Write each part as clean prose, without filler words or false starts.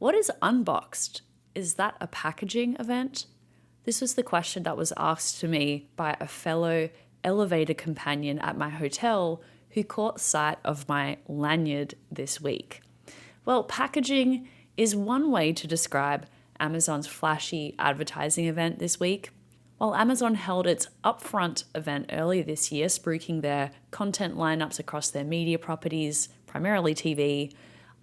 What is Unboxed? Is that a packaging event? This was the question that was asked to me by a fellow elevator companion at my hotel who caught sight of my lanyard this week. Well, packaging is one way to describe Amazon's flashy advertising event this week. While Amazon held its upfront event earlier this year, spruiking their content lineups across their media properties, primarily TV,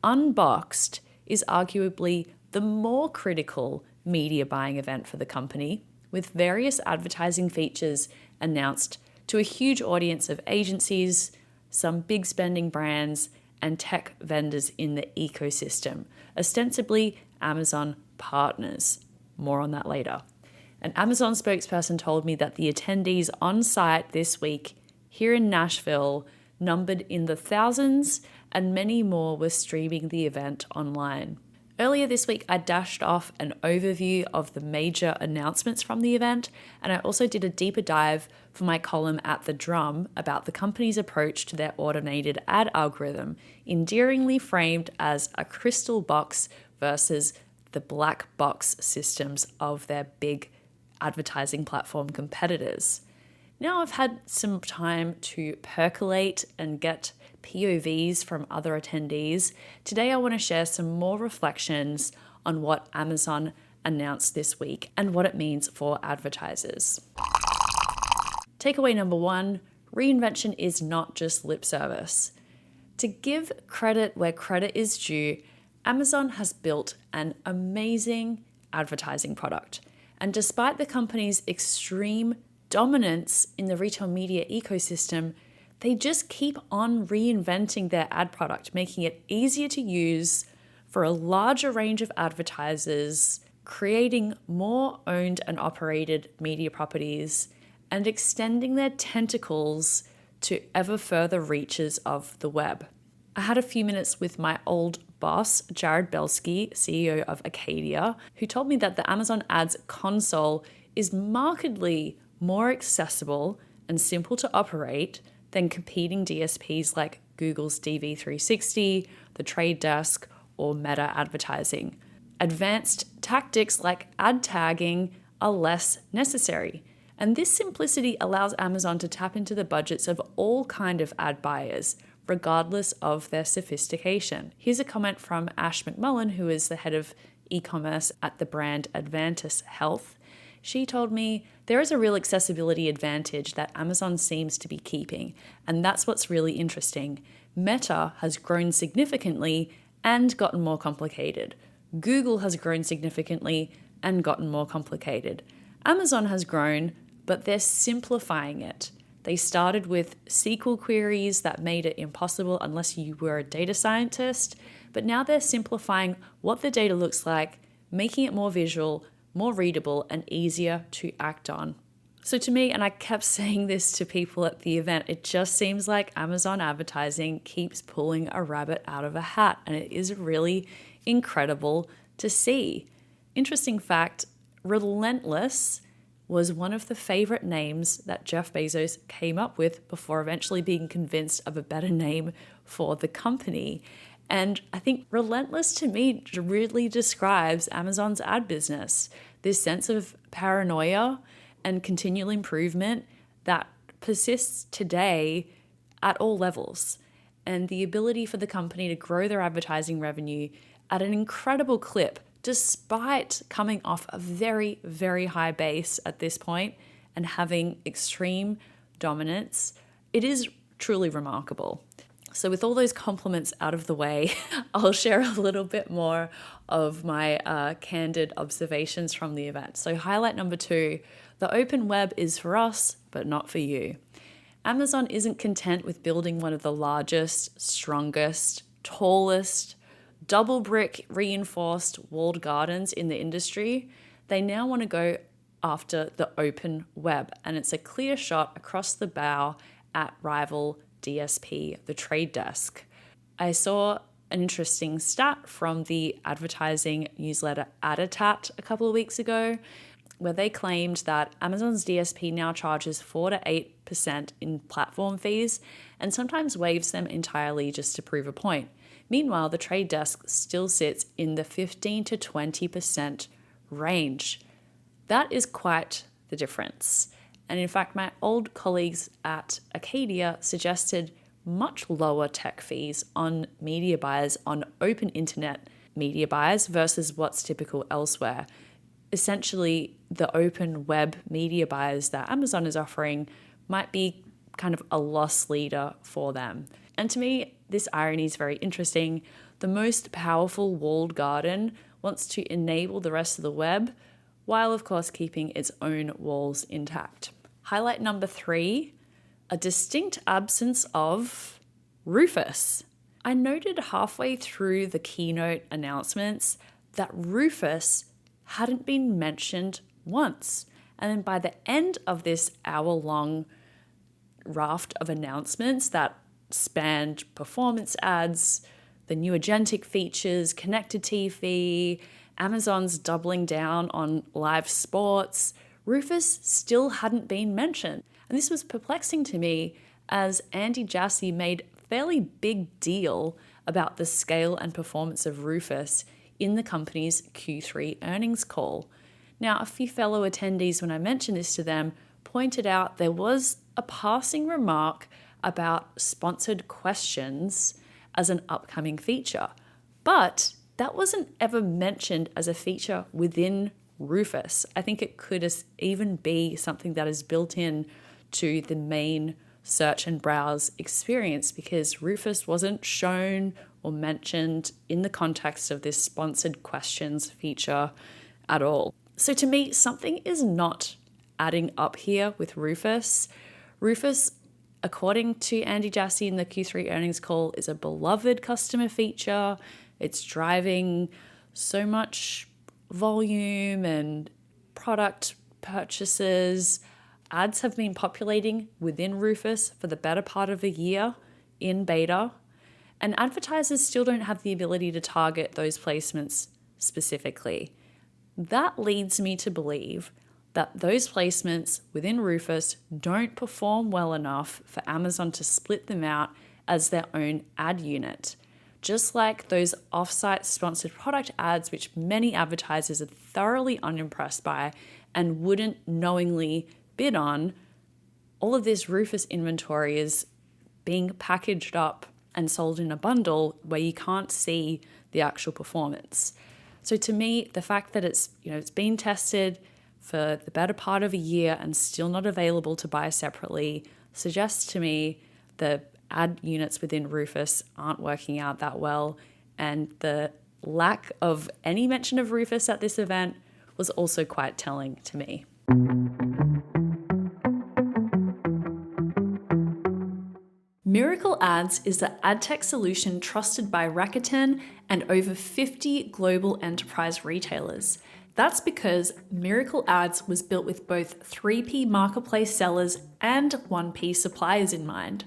Unboxed is arguably the more critical media buying event for the company, with various advertising features announced to a huge audience of agencies, some big spending brands, and tech vendors in the ecosystem, ostensibly Amazon partners. More on that later. An Amazon spokesperson told me that the attendees on site this week here in Nashville numbered in the thousands, and many more were streaming the event online. Earlier this week, I dashed off an overview of the major announcements from the event, and I also did a deeper dive for my column at The Drum about the company's approach to their automated ad algorithm, endearingly framed as a crystal box versus the black box systems of their big advertising platform competitors. Now I've had some time to percolate and get POVs from other attendees. Today I want to share some more reflections on what Amazon announced this week and what it means for advertisers. Takeaway number one, reinvention is not just lip service. To give credit where credit is due, Amazon has built an amazing advertising product. And despite the company's extreme dominance in the retail media ecosystem, they just keep on reinventing their ad product, making it easier to use for a larger range of advertisers, creating more owned and operated media properties, and extending their tentacles to ever further reaches of the web. I had a few minutes with my old boss, Jared Belsky, CEO of Acadia, who told me that the Amazon Ads console is markedly more accessible and simple to operate than competing DSPs like Google's DV360, The Trade Desk, or Meta Advertising. Advanced tactics like ad tagging are less necessary. And this simplicity allows Amazon to tap into the budgets of all kinds of ad buyers, regardless of their sophistication. Here's a comment from Ash McMullen, who is the head of e-commerce at the brand Advantice Health. She told me, there is a real accessibility advantage that Amazon seems to be keeping, and that's what's really interesting. Meta has grown significantly and gotten more complicated. Google has grown significantly and gotten more complicated. Amazon has grown, but they're simplifying it. They started with SQL queries that made it impossible unless you were a data scientist, but now they're simplifying what the data looks like, making it more visual, more readable, and easier to act on. So to me, and I kept saying this to people at the event, it just seems like Amazon advertising keeps pulling a rabbit out of a hat, and it is really incredible to see. Interesting fact, Relentless was one of the favorite names that Jeff Bezos came up with before eventually being convinced of a better name for the company. And I think Relentless to me really describes Amazon's ad business. This sense of paranoia and continual improvement that persists today at all levels. And the ability for the company to grow their advertising revenue at an incredible clip, despite coming off a very, very high base at this point and having extreme dominance, it is truly remarkable. So with all those compliments out of the way, I'll share a little bit more of my candid observations from the event. So highlight number 2, the open web is for us, but not for you. Amazon isn't content with building one of the largest, strongest, tallest, double brick reinforced walled gardens in the industry. They now want to go after the open web, and it's a clear shot across the bow at rival DSP, the Trade Desk. I saw an interesting stat from the advertising newsletter Advertice a couple of weeks ago, where they claimed that Amazon's DSP now charges 4 to 8% in platform fees and sometimes waives them entirely just to prove a point, Meanwhile, the trade desk still sits in the 15 to 20% range. That is quite the difference. And in fact, my old colleagues at Acadia suggested much lower tech fees on media buyers, on open internet media buyers versus what's typical elsewhere. Essentially, the open web media buyers that Amazon is offering might be kind of a loss leader for them. And to me, this irony is very interesting. The most powerful walled garden wants to enable the rest of the web, while of course keeping its own walls intact. Highlight number 3, a distinct absence of Rufus. I noted halfway through the keynote announcements that Rufus hadn't been mentioned once. And then by the end of this hour-long raft of announcements that spanned performance ads, the new agentic features, connected TV, Amazon's doubling down on live sports, Rufus still hadn't been mentioned. And this was perplexing to me as Andy Jassy made a fairly big deal about the scale and performance of Rufus in the company's Q3 earnings call. Now, a few fellow attendees, when I mentioned this to them, pointed out there was a passing remark about sponsored questions as an upcoming feature. But that wasn't ever mentioned as a feature within Rufus. I think it could even be something that is built in to the main search and browse experience, because Rufus wasn't shown or mentioned in the context of this sponsored questions feature at all. So to me, something is not adding up here with Rufus. Rufus, according to Andy Jassy in the Q3 earnings call, is a beloved customer feature. It's driving so much volume and product purchases. Ads have been populating within Rufus for the better part of a year in beta, and advertisers still don't have the ability to target those placements specifically. That leads me to believe that those placements within Rufus don't perform well enough for Amazon to split them out as their own ad unit. Just like those off-site sponsored product ads, which many advertisers are thoroughly unimpressed by and wouldn't knowingly bid on, all of this Rufus inventory is being packaged up and sold in a bundle where you can't see the actual performance. So to me, the fact that it's been tested for the better part of a year and still not available to buy separately suggests to me the ad units within Rufus aren't working out that well, and the lack of any mention of Rufus at this event was also quite telling to me. Miracle Ads is the ad tech solution trusted by Rakuten and over 50 global enterprise retailers. That's because Miracle Ads was built with both 3P marketplace sellers and 1P suppliers in mind.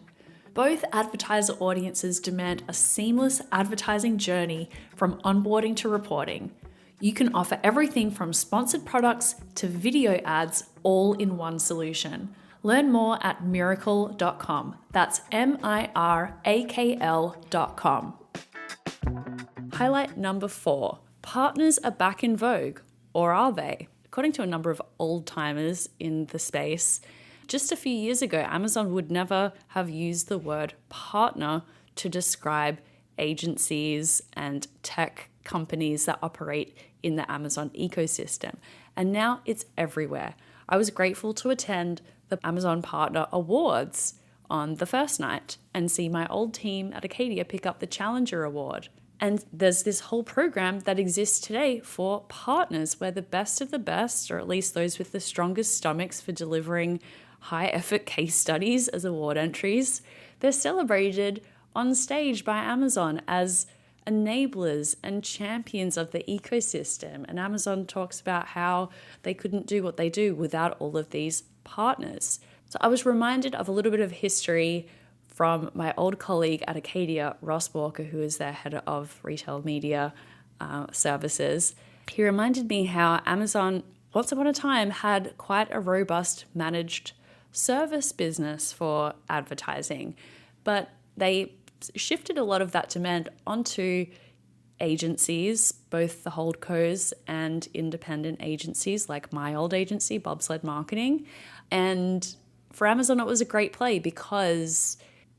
Both advertiser audiences demand a seamless advertising journey from onboarding to reporting. You can offer everything from sponsored products to video ads all in one solution. Learn more at miracle.com. That's MIRAKL.com. Highlight number 4. Partners are back in vogue, or are they? According to a number of old-timers in the space, just a few years ago, Amazon would never have used the word partner to describe agencies and tech companies that operate in the Amazon ecosystem. And now it's everywhere. I was grateful to attend the Amazon Partner Awards on the first night and see my old team at Acadia pick up the Challenger Award. And there's this whole program that exists today for partners where the best of the best, or at least those with the strongest stomachs for delivering high effort case studies as award entries, they're celebrated on stage by Amazon as enablers and champions of the ecosystem. And Amazon talks about how they couldn't do what they do without all of these partners. So I was reminded of a little bit of history from my old colleague at Acadia, Ross Walker, who is their head of retail media services. He reminded me how Amazon, once upon a time, had quite a robust managed service business for advertising, but they shifted a lot of that demand onto agencies, both the holdcos and independent agencies like my old agency, Bobsled Marketing. And for Amazon, it was a great play because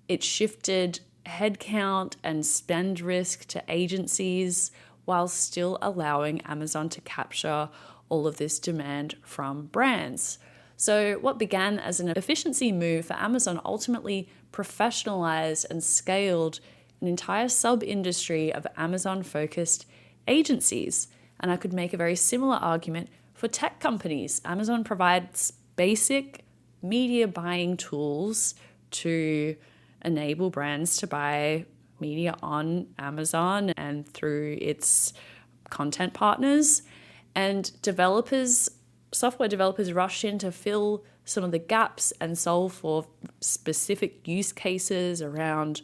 it shifted headcount and spend risk to agencies while still allowing Amazon to capture all of this demand from brands. So what began as an efficiency move for Amazon ultimately professionalized and scaled an entire sub-industry of Amazon-focused agencies. And I could make a very similar argument for tech companies. Amazon provides basic media buying tools to enable brands to buy media on Amazon and through its content partners. And software developers rush in to fill some of the gaps and solve for specific use cases around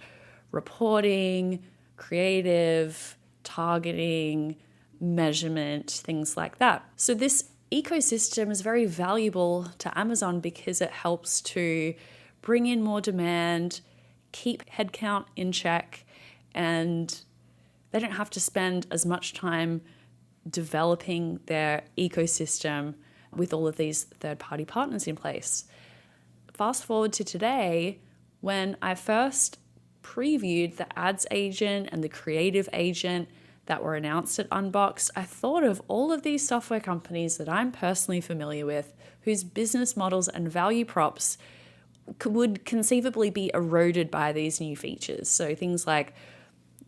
reporting, creative, targeting, measurement, things like that. So this ecosystem is very valuable to Amazon because it helps to bring in more demand, keep headcount in check, and they don't have to spend as much time developing their ecosystem with all of these third-party partners in place. Fast forward to today, when I first previewed the ads agent and the creative agent that were announced at Unboxed, I thought of all of these software companies that I'm personally familiar with, whose business models and value props would conceivably be eroded by these new features. So things like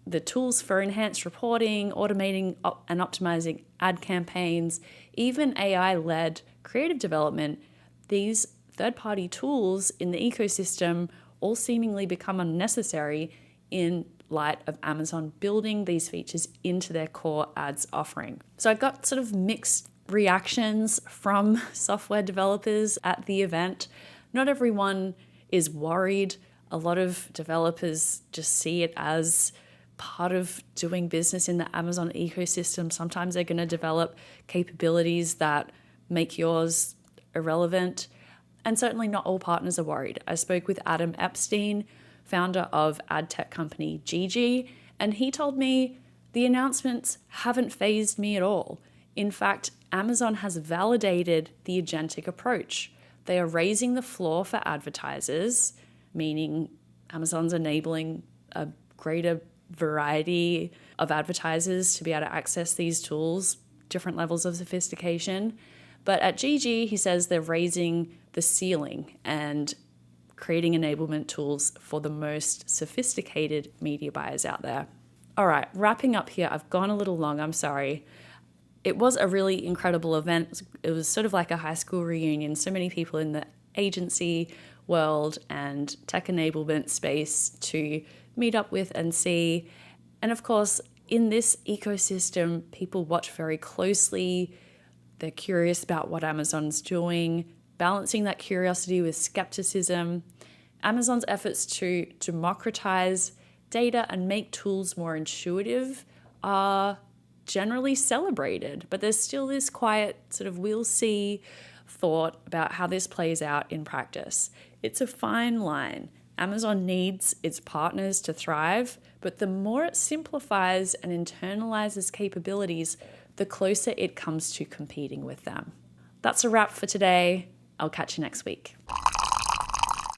the tools for enhanced reporting, automating and optimizing ad campaigns, even AI-led creative development, these third-party tools in the ecosystem all seemingly become unnecessary in light of Amazon building these features into their core ads offering. So I got sort of mixed reactions from software developers at the event. Not everyone is worried. A lot of developers just see it as part of doing business in the Amazon ecosystem. Sometimes they're going to develop capabilities that make yours irrelevant. And certainly not all partners are worried. I spoke with Adam Epstein, founder of ad tech company Gigi, and he told me the announcements haven't fazed me at all. In fact, Amazon has validated the agentic approach. They are raising the floor for advertisers, meaning Amazon's enabling a greater variety of advertisers to be able to access these tools, different levels of sophistication. But at Gigi, he says they're raising the ceiling and creating enablement tools for the most sophisticated media buyers out there. All right, wrapping up here. I've gone a little long, I'm sorry. It was a really incredible event. It was sort of like a high school reunion. So many people in the agency world and tech enablement space to meet up with and see. And of course, in this ecosystem, people watch very closely. They're curious about what Amazon's doing, balancing that curiosity with skepticism. Amazon's efforts to democratize data and make tools more intuitive are generally celebrated, but there's still this quiet sort of we'll see thought about how this plays out in practice. It's a fine line. Amazon needs its partners to thrive, but the more it simplifies and internalizes capabilities, the closer it comes to competing with them. That's a wrap for today. I'll catch you next week.